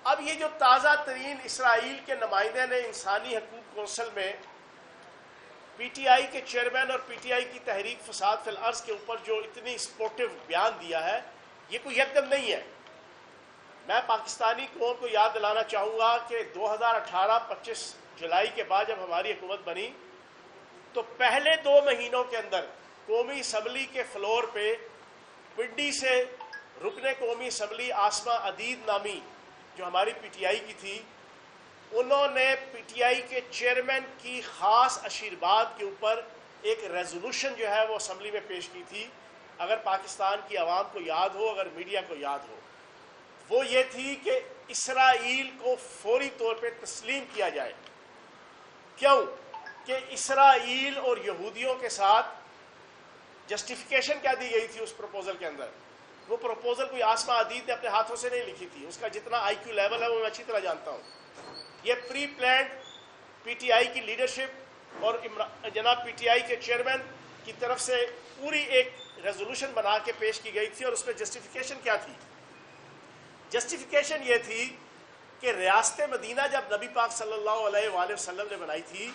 اب یہ جو تازہ ترین اسرائیل کے نمائندے نے انسانی حقوق کونسل میں پی ٹی آئی کے چیئرمین اور پی ٹی آئی کی تحریک فساد فی الارض کے اوپر جو اتنی سپورٹو بیان دیا ہے، یہ کوئی یکدم نہیں ہے۔ میں پاکستانی قوم کو یاد دلانا چاہوں گا کہ 2018 25 جولائی کے بعد جب ہماری حکومت بنی تو پہلے 2 مہینوں کے اندر قومی اسمبلی کے فلور پہ پنڈی سے رکن قومی اسمبلی آسما عدید نامی جو ہماری پی ٹی آئی کی تھی، انہوں نے پی ٹی آئی کے چیئرمین کی خاص آشیرواد کے اوپر ایک ریزولوشن جو ہے وہ اسمبلی میں پیش کی تھی۔ اگر پاکستان کی عوام کو یاد ہو، اگر میڈیا کو یاد ہو، وہ یہ تھی کہ اسرائیل کو فوری طور پہ تسلیم کیا جائے۔ کیوں؟ کہ اسرائیل اور یہودیوں کے ساتھ جسٹیفیکیشن کیا دی گئی تھی اس پروپوزل کے اندر؟ وہ پروپوزل کوئی آسما عدید نے اپنے ہاتھوں سے نہیں لکھی تھی، اس کا جتنا آئی کیو لیول ہے وہ میں اچھی طرح جانتا ہوں۔ یہ پری پلانڈ پی ٹی آئی کی لیڈرشپ اور جناب پی ٹی آئی کے چیئرمین کی طرف سے پوری ایک ریزولوشن بنا کے پیش کی گئی تھی، اور اس میں جسٹیفیکیشن کیا تھی؟ جسٹیفیکیشن یہ تھی کہ ریاست مدینہ جب نبی پاک صلی اللہ علیہ وآلہ وسلم نے بنائی تھی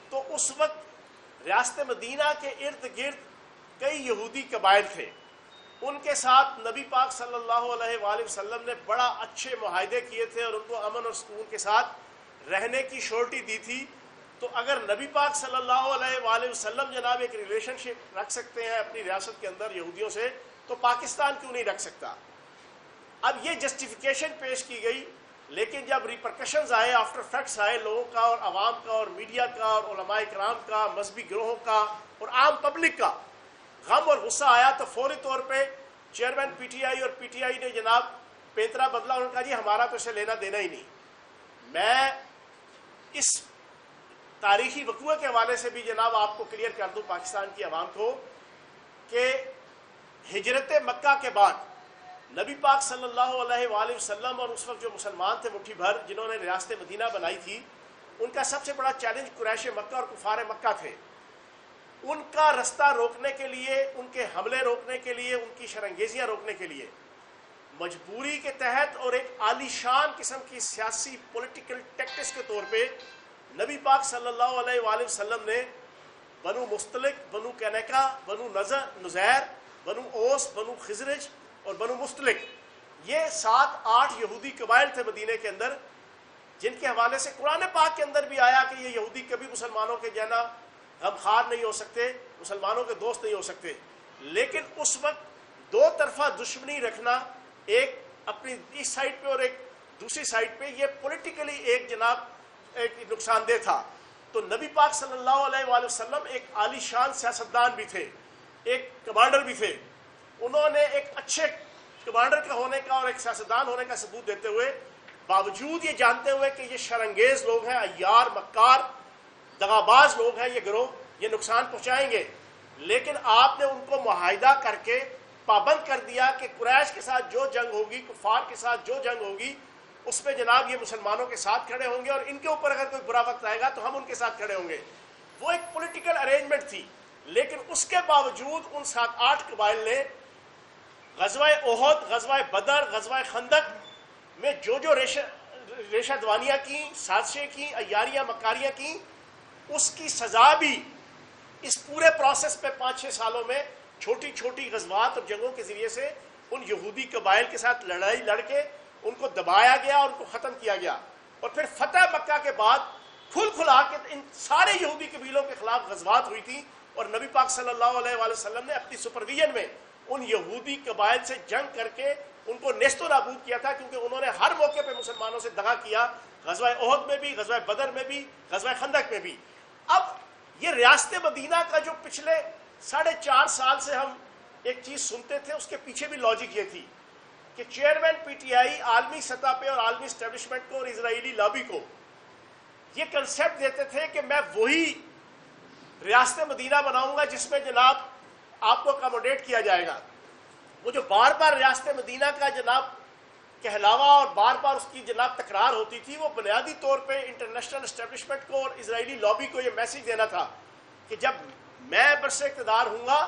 تو اس وقت ریاست مدینہ کے ارد گرد کئی یہودی قبائل تھے، ان کے ساتھ نبی پاک صلی اللہ علیہ وآلہ وسلم نے بڑا اچھے معاہدے کیے تھے اور ان کو امن اور سکون کے ساتھ رہنے کی شورٹی دی تھی۔ تو اگر نبی پاک صلی اللہ علیہ وآلہ وسلم جناب ایک ریلیشن شپ رکھ سکتے ہیں اپنی ریاست کے اندر یہودیوں سے، تو پاکستان کیوں نہیں رکھ سکتا؟ اب یہ جسٹیفیکیشن پیش کی گئی، لیکن جب ریپرکشنز آئے، آفٹر فیکٹس آئے لوگوں کا اور عوام کا اور میڈیا کا اور علماء کرام کا، مذہبی گروہوں کا اور عام پبلک کا غم اور غصہ آیا، تو فوری طور پہ چیئرمین پی ٹی آئی اور پی ٹی آئی نے جناب پینترا بدلا، انہوں نے کہا جی ہمارا تو اسے لینا دینا ہی نہیں۔ میں اس تاریخی وقوع کے حوالے سے بھی جناب آپ کو کلیئر کر دوں پاکستان کی عوام کو کہ ہجرت مکہ کے بعد نبی پاک صلی اللہ علیہ وآلہ وسلم اور اس وقت جو مسلمان تھے مٹھی بھر جنہوں نے ریاست مدینہ بنائی تھی، ان کا سب سے بڑا چیلنج قریش مکہ اور کفار مکہ تھے۔ ان کا رستہ روکنے کے لیے، ان کے حملے روکنے کے لیے، ان کی شرنگیزیاں روکنے کے لیے مجبوری کے تحت اور ایک عالی شان قسم کی سیاسی پولیٹیکل ٹیکٹکس کے طور پہ نبی پاک صلی اللہ علیہ وآلہ وسلم نے بنو مستلق، بنو کینیکا، بنو نزیر، بنو اوس، بنو خزرج اور بنو مستلق، یہ 7-8 یہودی قبائل تھے مدینے کے اندر، جن کے حوالے سے قرآن پاک کے اندر بھی آیا کہ یہ یہودی کبھی مسلمانوں کے جانا غمخوار نہیں ہو سکتے، مسلمانوں کے دوست نہیں ہو سکتے۔ لیکن اس وقت دو طرفہ دشمنی رکھنا، ایک اپنی اس سائڈ پہ اور ایک دوسری سائڈ پہ، یہ پولیٹیکلی ایک جناب ایک نقصان دہ تھا۔ تو نبی پاک صلی اللہ علیہ وآلہ وسلم ایک عالی شان سیاستدان بھی تھے، ایک کمانڈر بھی تھے۔ انہوں نے ایک اچھے کمانڈر کا ہونے کا اور ایک سیاستدان ہونے کا ثبوت دیتے ہوئے، باوجود یہ جانتے ہوئے کہ یہ شرنگیز لوگ ہیں، عیار، مکار، دغاباز لوگ ہیں، یہ گروہ یہ نقصان پہنچائیں گے، لیکن آپ نے ان کو معاہدہ کر کے پابند کر دیا کہ قریش کے ساتھ جو جنگ ہوگی، کفار کے ساتھ جو جنگ ہوگی، اس میں جناب یہ مسلمانوں کے ساتھ کھڑے ہوں گے، اور ان کے اوپر اگر کوئی برا وقت آئے گا تو ہم ان کے ساتھ کھڑے ہوں گے۔ وہ ایک پولیٹیکل ارینجمنٹ تھی، لیکن اس کے باوجود ان 7-8 قبائل نے غزوہ احد، غزوہ بدر، غزوہ خندق میں جو ریشہ دوانیاں کی، سازشیں کی، عیاریاں مکاریاں کی، اس کی سزا بھی اس پورے پروسیس پہ 5-6 سالوں میں چھوٹی چھوٹی غزوات اور جنگوں کے ذریعے سے ان یہودی قبائل کے ساتھ لڑائی لڑ کے ان کو دبایا گیا اور ان کو ختم کیا گیا۔ اور پھر فتح مکہ کے بعد کھل کھلا کے ان سارے یہودی قبیلوں کے خلاف غزوات ہوئی تھی، اور نبی پاک صلی اللہ علیہ وآلہ وسلم نے اپنی سپرویژن میں ان یہودی قبائل سے جنگ کر کے ان کو نیست و نابود کیا تھا، کیونکہ انہوں نے ہر موقع پہ مسلمانوں سے دغا کیا، غزوہ احد میں بھی، غزوہ بدر میں بھی، غزوہ خندق میں بھی۔ اب یہ ریاست مدینہ کا جو پچھلے 4.5 سال سے ہم ایک چیز سنتے تھے، اس کے پیچھے بھی لاجک یہ تھی کہ چیئرمین پی ٹی آئی عالمی سطح پہ اور عالمی اسٹیبلشمنٹ کو اور اسرائیلی لابی کو یہ کنسیپٹ دیتے تھے کہ میں وہی ریاست مدینہ بناؤں گا جس میں جناب آپ کو اکاموڈیٹ کیا جائے گا۔ وہ جو بار بار ریاست مدینہ کا جناب کہلاوا اور بار بار اس کی جناب تکرار ہوتی تھی، وہ بنیادی طور پہ انٹرنیشنل اسٹیبلشمنٹ کو اور اسرائیلی لابی کو یہ میسج دینا تھا کہ جب میں برسر اقتدار ہوں گا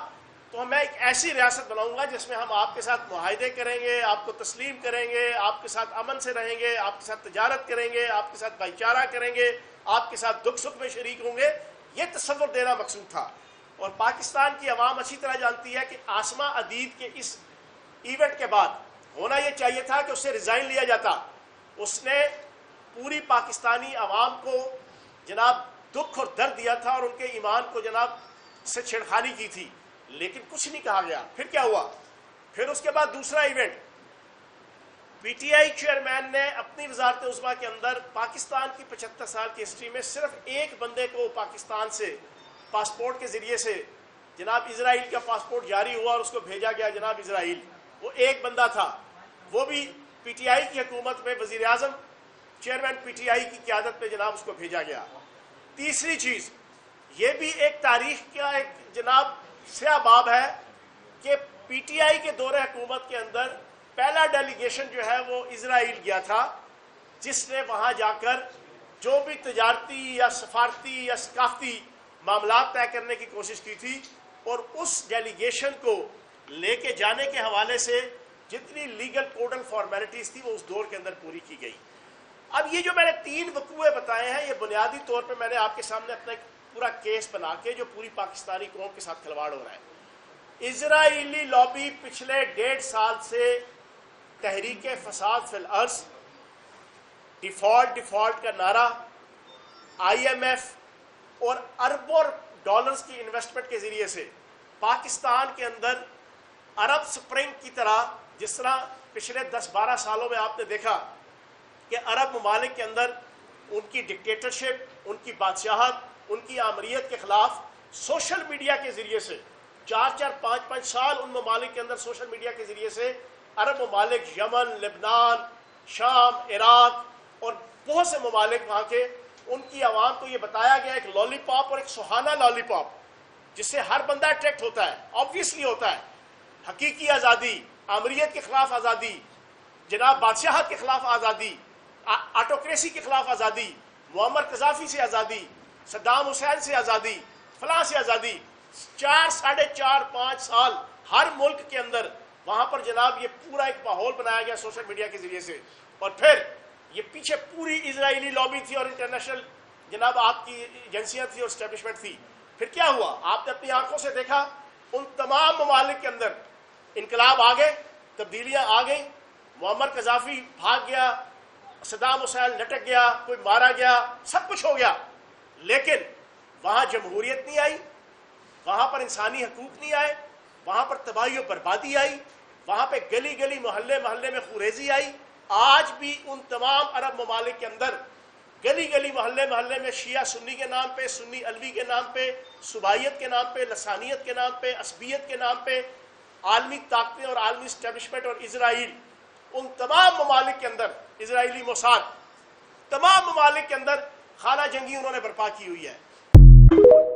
تو میں ایک ایسی ریاست بناؤں گا جس میں ہم آپ کے ساتھ معاہدے کریں گے، آپ کو تسلیم کریں گے، آپ کے ساتھ امن سے رہیں گے، آپ کے ساتھ تجارت کریں گے، آپ کے ساتھ بھائی چارہ کریں گے، آپ کے ساتھ دکھ سکھ میں شریک ہوں گے. یہ تصور دینا مقصود تھا. اور پاکستان کی عوام اچھی طرح جانتی ہے کہ آسما عدید کے اس ایونٹ کے بعد ہونا یہ چاہیے تھا کہ اس سے ریزائن لیا جاتا. اس نے پوری پاکستانی عوام کو جناب دکھ اور درد دیا تھا اور ان کے ایمان کو جناب سے چھیڑخانی کی تھی، لیکن کچھ نہیں کہا گیا. پھر کیا ہوا؟ پھر اس کے بعد دوسرا event, P T I chairman نے اپنی وزارت عظمیٰ کے اندر پاکستان کی 75 سال کی ہسٹری میں صرف ایک بندے کو پاکستان سے پاسپورٹ کے ذریعے سے جناب اسرائیل کا پاسپورٹ جاری ہوا اور اس کو بھیجا گیا جناب اسرائیل. وہ ایک بندہ تھا، وہ بھی پی ٹی آئی کی حکومت میں وزیر اعظم چیئرمین پی ٹی آئی کی قیادت میں جناب اس کو بھیجا گیا. تیسری چیز، یہ بھی ایک تاریخ کا ایک جناب سیاہ باب ہے کہ پی ٹی آئی کے دور حکومت کے اندر پہلا ڈیلیگیشن جو ہے وہ اسرائیل گیا تھا، جس نے وہاں جا کر جو بھی تجارتی یا سفارتی یا ثقافتی معاملات طے کرنے کی کوشش کی تھی، اور اس ڈیلیگیشن کو لے کے جانے کے حوالے سے جتنی لیگل کوڈل فارمیلٹیز تھی وہ اس دور کے اندر پوری کی گئی. اب یہ جو میں نے 3 وقوعے بتائے ہیں، یہ بنیادی طور پہ میں نے آپ کے سامنے اپنا ایک پورا کیس بنا کے جو پوری پاکستانی قوم کے ساتھ کھلواڑ ہو رہا ہے. اسرائیلی لابی پچھلے 1.5 سال سے تحریک فساد فی الارض، ڈیفالٹ کا نعرہ، آئی ایم ایف اور اربوں ڈالرز کی انویسٹمنٹ کے ذریعے سے پاکستان کے اندر عرب سپرنگ کی طرح، جس طرح پچھلے 10-12 سالوں میں آپ نے دیکھا کہ عرب ممالک کے اندر ان کی ڈکٹیٹرشپ، ان کی بادشاہت، ان کی آمریت کے خلاف سوشل میڈیا کے ذریعے سے 4-5 سال ان ممالک کے اندر سوشل میڈیا کے ذریعے سے عرب ممالک، یمن، لبنان، شام، عراق اور بہت سے ممالک وہاں کے، ان کی عوام کو یہ بتایا گیا ایک لالی پاپ اور ایک سہانا لالی پاپ جس سے ہر بندہ اٹریکٹ ہوتا ہے، آبویسلی ہوتا ہے، حقیقی آزادی، آمریت کے خلاف آزادی، جناب بادشاہت کے خلاف آزادی، آٹوکریسی کے خلاف آزادی، معمر قذافی سے آزادی، صدام حسین سے آزادی، فلاں سے آزادی. 4-5.5 سال ہر ملک کے اندر وہاں پر جناب یہ پورا ایک ماحول بنایا گیا سوشل میڈیا کے ذریعے سے. اور پھر یہ پیچھے پوری اسرائیلی لابی تھی اور انٹرنیشنل جناب آپ کی ایجنسیاں تھی اور اسٹیبلشمنٹ تھی. پھر کیا ہوا؟ آپ نے اپنی آنکھوں سے دیکھا، ان تمام ممالک کے اندر انقلاب آ گئے، تبدیلیاں آ گئیں، معمر قذافی بھاگ گیا، صدام حسین لٹک گیا، کوئی مارا گیا، سب کچھ ہو گیا، لیکن وہاں جمہوریت نہیں آئی، وہاں پر انسانی حقوق نہیں آئے، وہاں پر تباہی و بربادی آئی، وہاں پہ گلی گلی محلے محلے میں خوریزی آئی. آج بھی ان تمام عرب ممالک کے اندر گلی گلی محلے محلے میں شیعہ سنی کے نام پہ، سنی علوی کے نام پہ، صوبائیت کے نام پہ، لسانیت کے نام پہ، عصبیت کے نام پہ عالمی طاقتیں اور عالمی اسٹیبلشمنٹ اور اسرائیل، ان تمام ممالک کے اندر اسرائیلی موساد تمام ممالک کے اندر خانہ جنگی انہوں نے برپا کی ہوئی ہے.